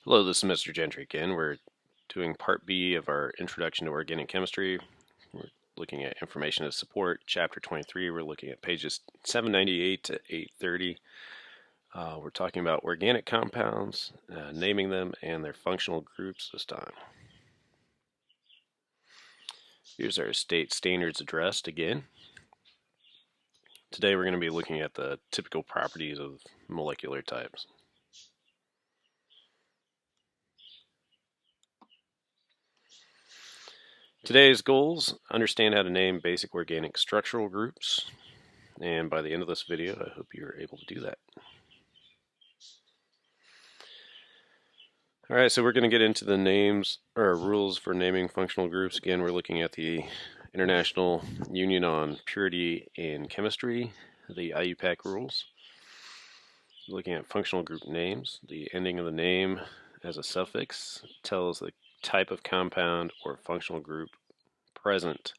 Hello, this is Mr. Gentry again. We're doing part B of our Introduction to Organic Chemistry. We're looking at Information as Support, Chapter 23. We're looking at pages 798 to 830. We're talking about organic compounds, naming them, and their functional groups this time. Here's our state standards addressed again. Today we're going to be looking at the typical properties of molecular types. Today's goals: understand how to name basic organic structural groups, and by the end of this video I hope you're able to do that. Alright, so we're going to get into the names or rules for naming functional groups. Again, we're looking at the International Union on Purity in Chemistry, the IUPAC rules. Looking at functional group names, the ending of the name as a suffix tells the type of compound or functional group present.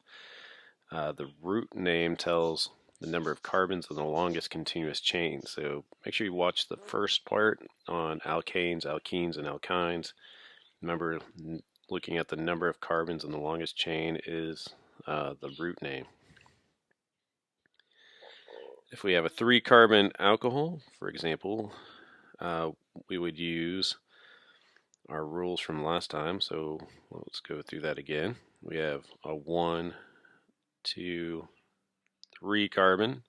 The root name tells the number of carbons in the longest continuous chain. So make sure you watch the first part on alkanes, alkenes, and alkynes. Remember, looking at the number of carbons in the longest chain is the root name. If we have a 3-carbon alcohol, for example, we would use our rules from last time. So let's go through that again. We have a 1, 2, 3 carbon.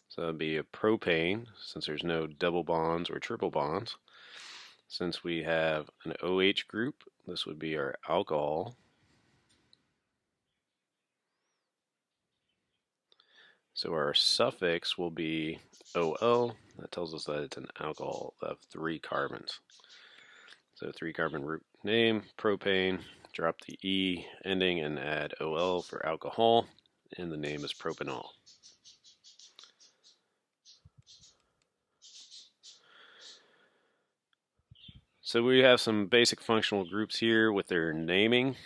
So that would be a propane, since there's no double bonds or triple bonds. Since we have an OH group, this would be our alcohol. So our suffix will be OL. That tells us that it's an alcohol of 3 carbons. So 3-carbon root name, propane, drop the E ending and add OL for alcohol, and the name is propanol. So we have some basic functional groups here with their naming,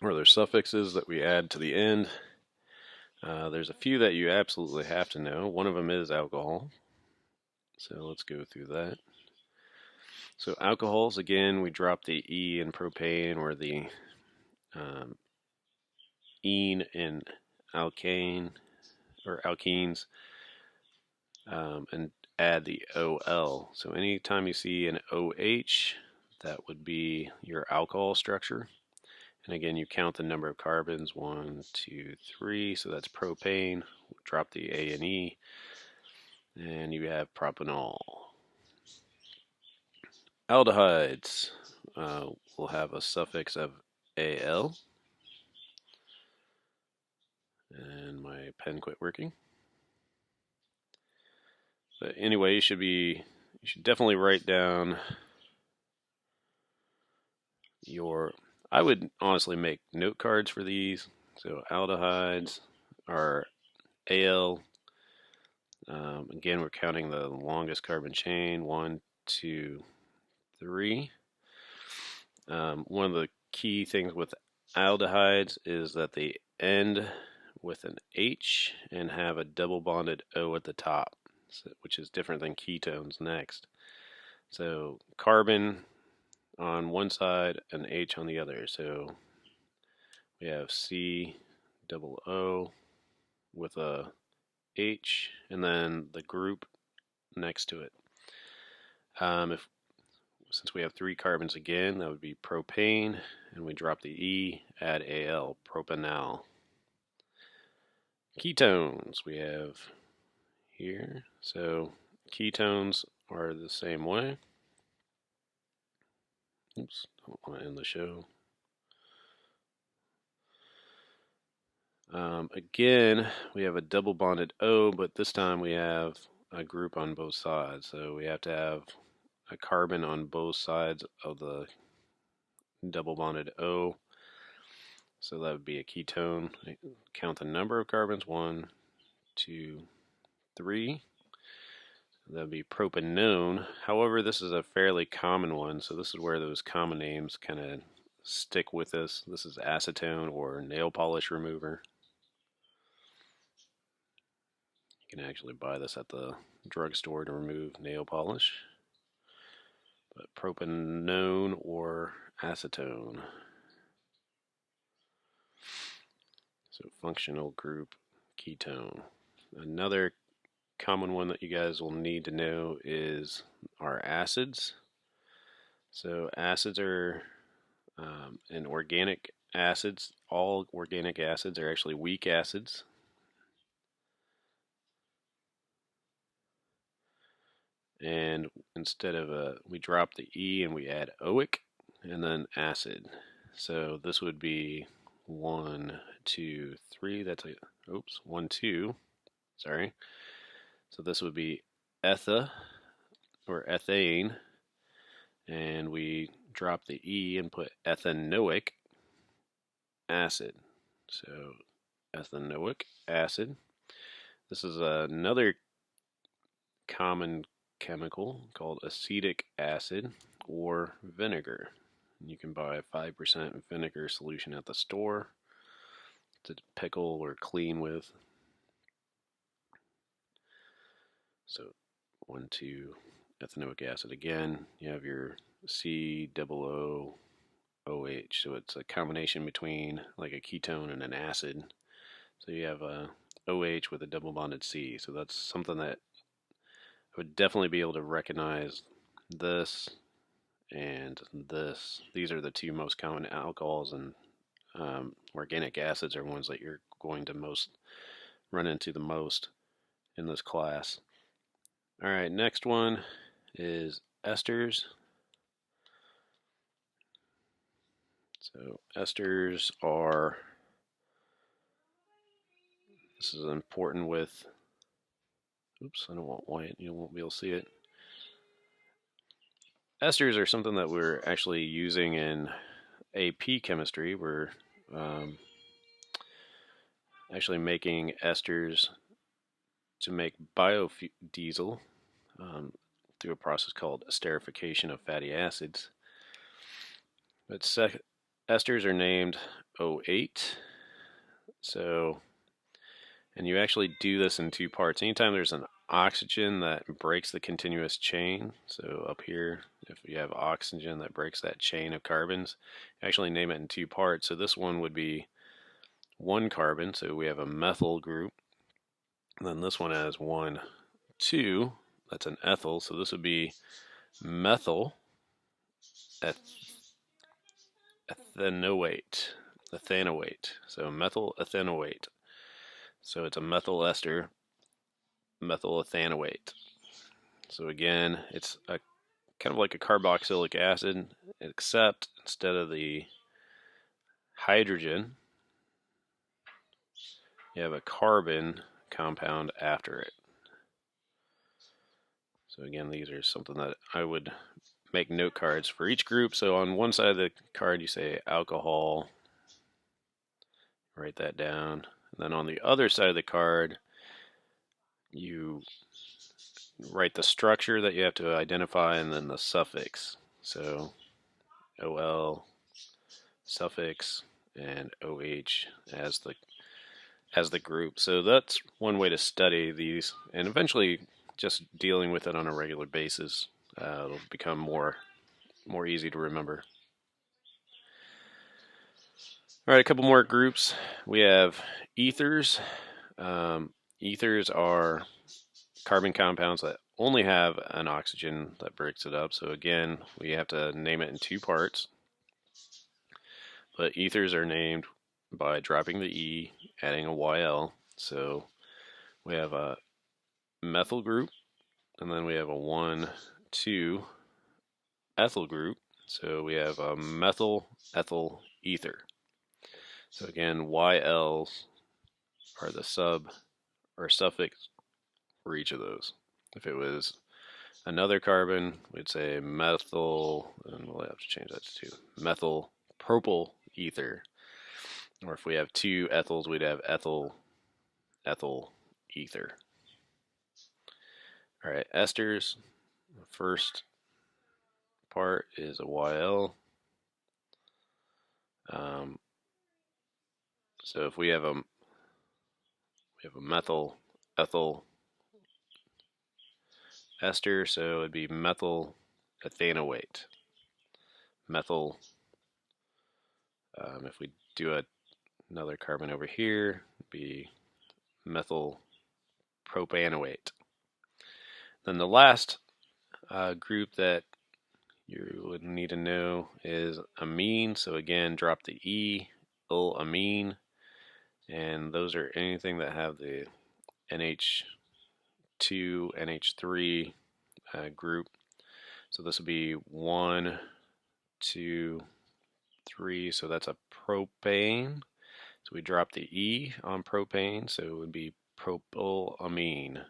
or their suffixes that we add to the end. There's a few that you absolutely have to know. One of them is alcohol. So let's go through that. So alcohols, again, we drop the E in propane, or the ene in alkane or alkenes, and add the OL. So anytime you see an OH, that would be your alcohol structure. And again, you count the number of carbons, 1, 2, 3, so that's propane. Drop the A and E, and you have propanol. Aldehydes will have a suffix of AL. And my pen quit working. But anyway, you should definitely write down I would honestly make note cards for these. So aldehydes are AL. Again, we're counting the longest carbon chain, 1, 2, 3. One of the key things with aldehydes is that they end with an H and have a double bonded O at the top, which is different than ketones next. So carbon on one side and H on the other. So we have C double O with a H and then the group next to it. Since we have 3 carbons again, that would be propane, and we drop the E, add AL, propanol. Ketones we have here. So ketones are the same way. Oops, don't want to end the show. Again, we have a double bonded O, but this time we have a group on both sides. So we have to have a carbon on both sides of the double bonded O. So that would be a ketone. Count the number of carbons, 1, 2, 3. That would be propanone. However, this is a fairly common one, so this is where those common names kind of stick with us. This is acetone or nail polish remover. You can actually buy this at the drugstore to remove nail polish. But propanone or acetone. So functional group ketone. Another common one that you guys will need to know is our acids. So acids are and organic acids. All organic acids are actually weak acids. And instead of we drop the E and we add oic and then acid. So this would be 1, 2, 3. That's a, oops, 1, 2. Sorry. So this would be etha or ethane, and we drop the E and put ethanoic acid. So ethanoic acid. This is another common chemical called acetic acid or vinegar. You can buy a 5% vinegar solution at the store to pickle or clean with. So 1, 2, ethanoic acid again. You have your COOOH. So it's a combination between like a ketone and an acid. So you have a OH with a double bonded C. So that's something that I would definitely be able to recognize this and this. These are the two most common alcohols, and organic acids are ones that you're going to most run into the most in this class. All right, next one is esters. So esters are, this is important with, oops, I don't want white, you won't be able to see it. Esters are something that we're actually using in AP chemistry. We're actually making esters to make biodiesel through a process called esterification of fatty acids. But esters are named O8. So, and you actually do this in two parts. Anytime there's an oxygen that breaks the continuous chain, so up here, if you have oxygen that breaks that chain of carbons, you actually name it in two parts. So this one would be one carbon, so we have a methyl group. And then this one has 1, 2, that's an ethyl, so this would be methyl ethanoate. So methyl ethanoate. So it's a methyl ester, methyl ethanoate. So again, it's a kind of like a carboxylic acid, except instead of the hydrogen, you have a carbon compound after it. So again, these are something that I would make note cards for each group. So on one side of the card you say alcohol, write that down. And then on the other side of the card you write the structure that you have to identify and then the suffix. So OL, suffix, and OH as the group. So that's one way to study these, and eventually just dealing with it on a regular basis, it'll become more easy to remember. All right, a couple more groups. We have ethers. Ethers are carbon compounds that only have an oxygen that breaks it up. So again, we have to name it in two parts. But ethers are named by dropping the E, adding a YL. So we have a methyl group, and then we have a 1, 2 ethyl group. So we have a methyl ethyl ether. So again, YLs are the sub or suffix for each of those. If it was another carbon, we'd say methyl, and we'll have to change that to 2, methyl propyl ether. Or if we have 2 ethyls, we'd have ethyl ether. All right, esters. The first part is a YL. So if we have a methyl ethyl ester, so it'd be methyl ethanoate. Methyl, if we do another carbon over here, it'd be methyl propanoate. Then the last group that you would need to know is amine. So again, drop the E, amine, and those are anything that have the NH2, NH3 group. So this would be 1, 2, 3. So that's a propane. So we drop the E on propane, so it would be propylamine.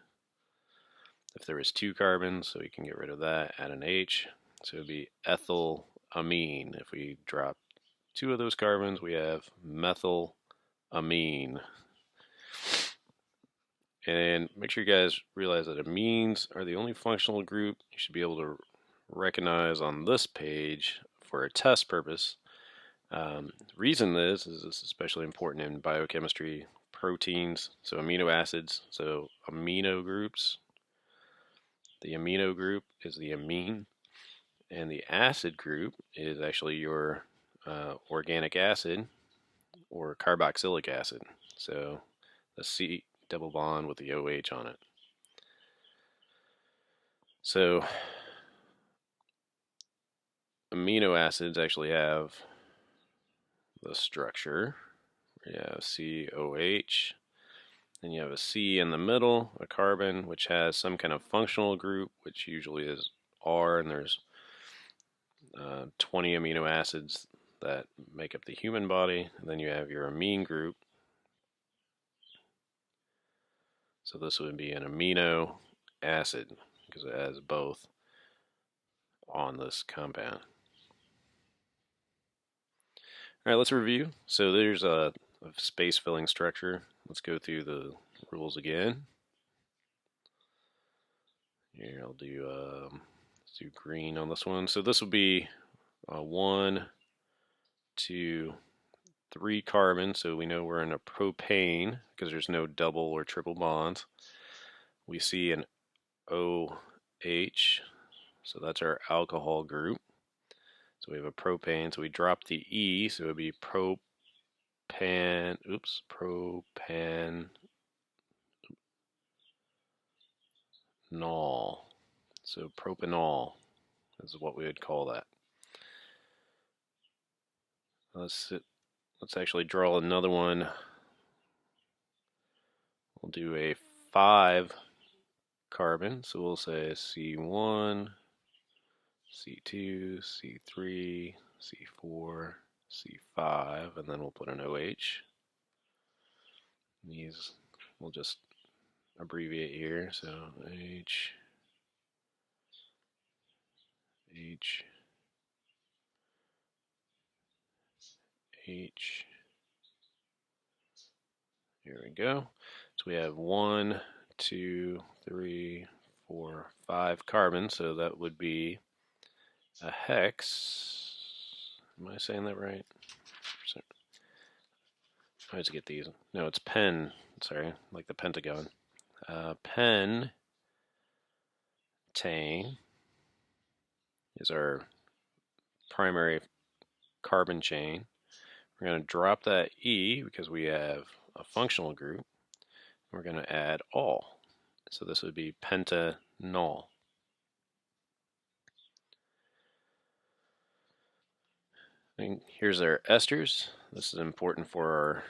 If there was 2 carbons, so we can get rid of that, add an H, so it would be ethylamine. If we drop 2 of those carbons, we have methylamine. And make sure you guys realize that amines are the only functional group you should be able to recognize on this page for a test purpose. Reason is this especially important in biochemistry, proteins, so amino acids, so amino groups. The amino group is the amine, and the acid group is actually your organic acid or carboxylic acid. So the C double bond with the OH on it. So amino acids actually have the structure. You have COH, then you have a C in the middle, a carbon, which has some kind of functional group, which usually is R, and there's 20 amino acids that make up the human body. And then you have your amine group. So this would be an amino acid because it has both on this compound. All right, let's review. So there's a space filling structure. Let's go through the rules again. Here, I'll do let's do green on this one. So this will be 1, 2, 3 carbon. So we know we're in a propane because there's no double or triple bonds. We see an OH, so that's our alcohol group. So we have a propane, so we drop the E, so it would be propanol. So propanol is what we would call that. Let's actually draw another one. We'll do a 5 carbon, so we'll say C1, C2, C3, C4, C5, and then we'll put an OH. These we'll just abbreviate here, so H, H, H. Here we go. So we have 1, 2, 3, 4, 5 carbons, so that would be a hex. Am I saying that right? I always get these. No, it's pen. Sorry, like the Pentagon. Pentane is our primary carbon chain. We're going to drop that E because we have a functional group. We're going to add all. So this would be pentanol. And here's our esters. This is important for our,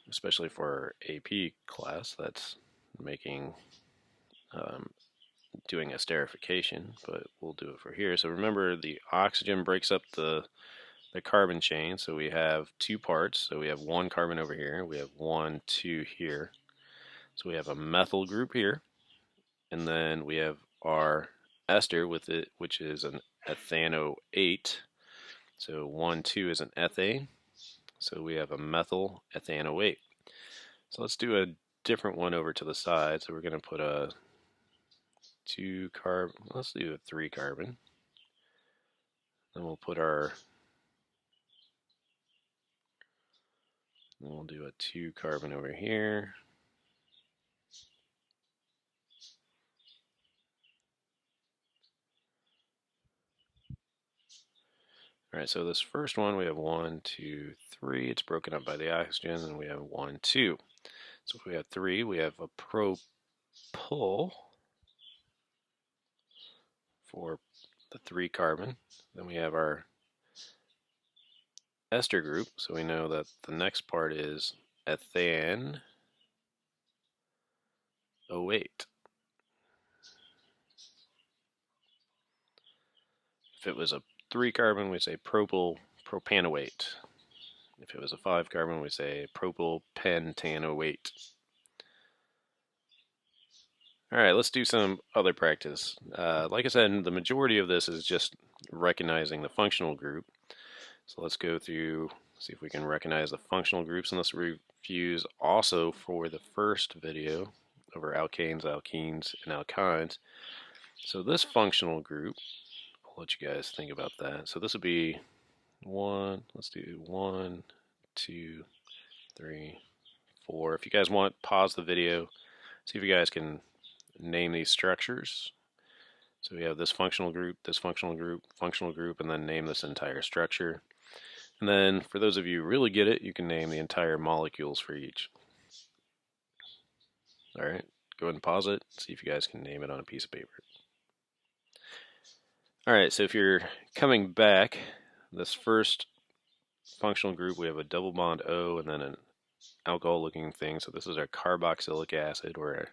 especially for our AP class that's making, doing esterification, but we'll do it for here. So remember, the oxygen breaks up the carbon chain, so we have 2 parts. So we have 1 carbon over here, we have 1, 2 here. So we have a methyl group here, and then we have our ester with it, which is an ethanoate. So 1, 2 is an ethane. So we have a methyl ethanoate. So let's do a different one over to the side. So we're going to put a 2 carbon, let's do a 3 carbon. Then we'll put our, we'll do a 2 carbon over here. Alright, so this first one we have 1, 2, 3. It's broken up by the oxygen, and we have 1, 2. So if we have 3, we have a propyl for the 3 carbon. Then we have our ester group, so we know that the next part is ethane O8. If it was a 3 carbon, we say propyl propanoate. If it was a 5 carbon, we say propyl pentanoate. Alright, let's do some other practice. Like I said, the majority of this is just recognizing the functional group. So let's go through, see if we can recognize the functional groups, and let's reviews also for the first video over alkanes, alkenes, and alkynes. So this functional group, I'll let you guys think about that. So this would be 1, let's do 1, 2, 3, 4. If you guys want, pause the video, see if you guys can name these structures. So we have this functional group, functional group, and then name this entire structure. And then for those of you who really get it, you can name the entire molecules for each. Alright, go ahead and pause it, see if you guys can name it on a piece of paper. Alright, so if you're coming back, this first functional group, we have a double bond O and then an alcohol looking thing. So this is our carboxylic acid, or our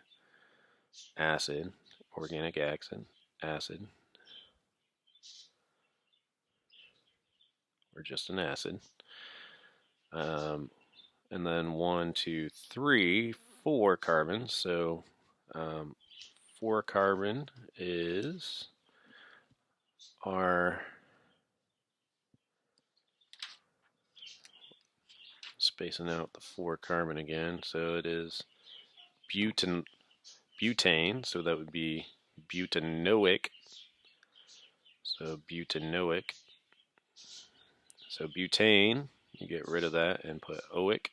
acid, organic acid, or just an acid. And then 1, 2, 3, 4 carbons. So 4 carbon is our, spacing out the 4 carbon again, so it is butane, so that would be butanoic. So butanoic. So butane, you get rid of that and put oic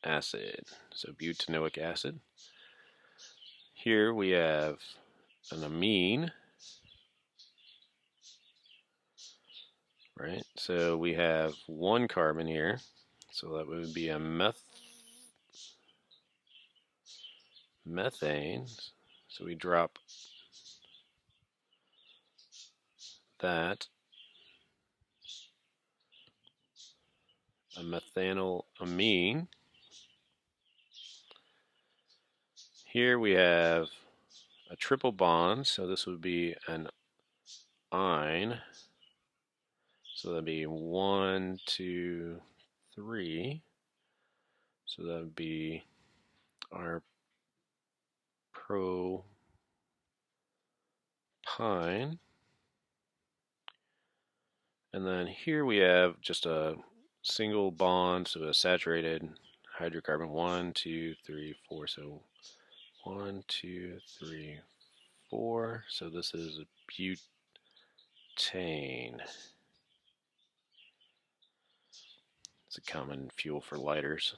acid. So butanoic acid. Here we have an amine. Right, so we have 1 carbon here, so that would be a methane. So we drop that, a methanoamine. Here we have a triple bond, so this would be an ine. So that'd be 1, 2, 3. So that would be our propine. And then here we have just a single bond, so a saturated hydrocarbon. 1, 2, 3, 4. So 1, 2, 3, 4. So this is butane. It's a common fuel for lighters.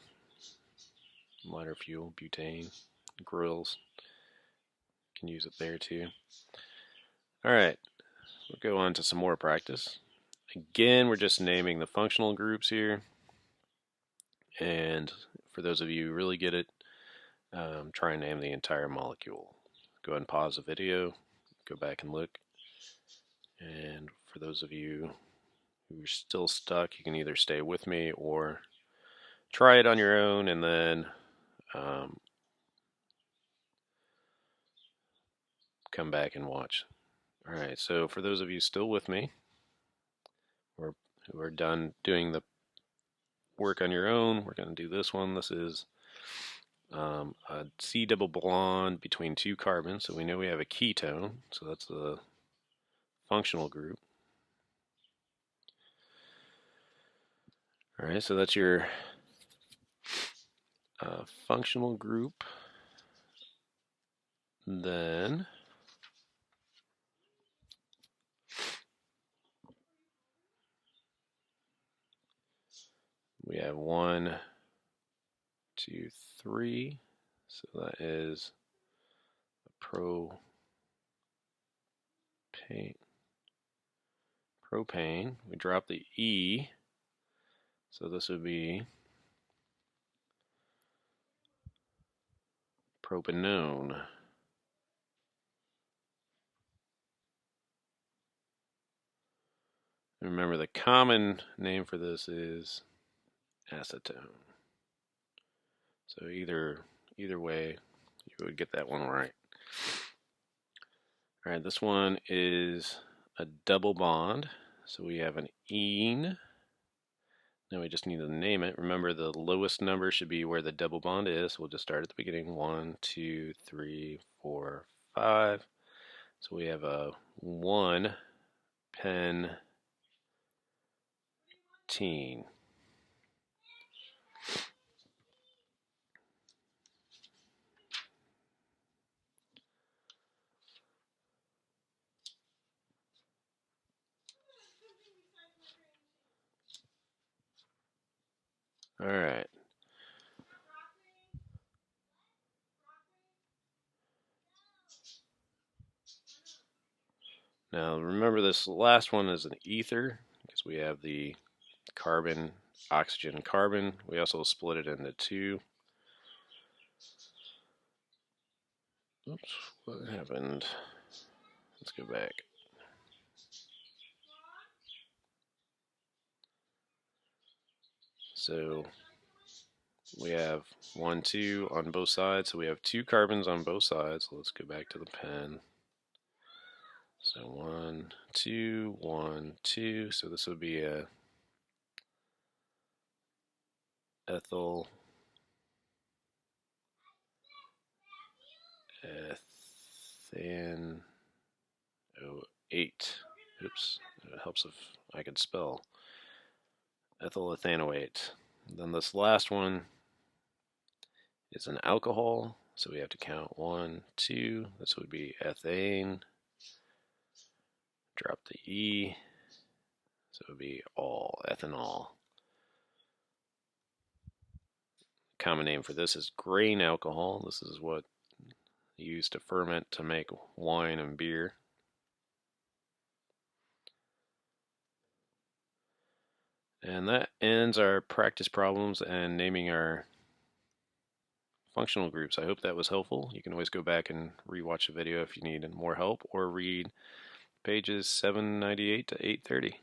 Lighter fuel, butane. Grills, can use it there too. Alright, we'll go on to some more practice. Again, we're just naming the functional groups here. And for those of you who really get it, try and name the entire molecule. Go ahead and pause the video, go back and look. And for those of you who are still stuck, you can either stay with me or try it on your own and then come back and watch. Alright, so for those of you still with me, who are done doing the work on your own, we're going to do this one. This is a C double bond between 2 carbons, so we know we have a ketone, so that's the functional group. Alright, so that's your functional group. Then we have 1, 2, 3. So that is a propane. We drop the E, so this would be propanone. Remember, the common name for this is acetone. So either way, you would get that one right. All right, this one is a double bond. So we have an ene. Now we just need to name it. Remember, the lowest number should be where the double bond is. We'll just start at the beginning. 1, 2, 3, 4, 5. So we have a 1 pentene. All right. Now remember, this last one is an ether because we have the carbon, oxygen, carbon. We also split it into two. Oops, what happened? Let's go back. So we have 1, 2 on both sides. So we have 2 carbons on both sides. So let's go back to the pen. So 1, 2, 1, 2. So this would be a ethyl ethanoate. Oops, it helps if I could spell. Ethyl ethanoate. Then this last one is an alcohol, so we have to count 1, 2. This would be ethane. Drop the E, so it would be all ethanol. Common name for this is grain alcohol. This is what you use to ferment to make wine and beer. And that ends our practice problems and naming our functional groups. I hope that was helpful. You can always go back and rewatch the video if you need more help, or read pages 798 to 830.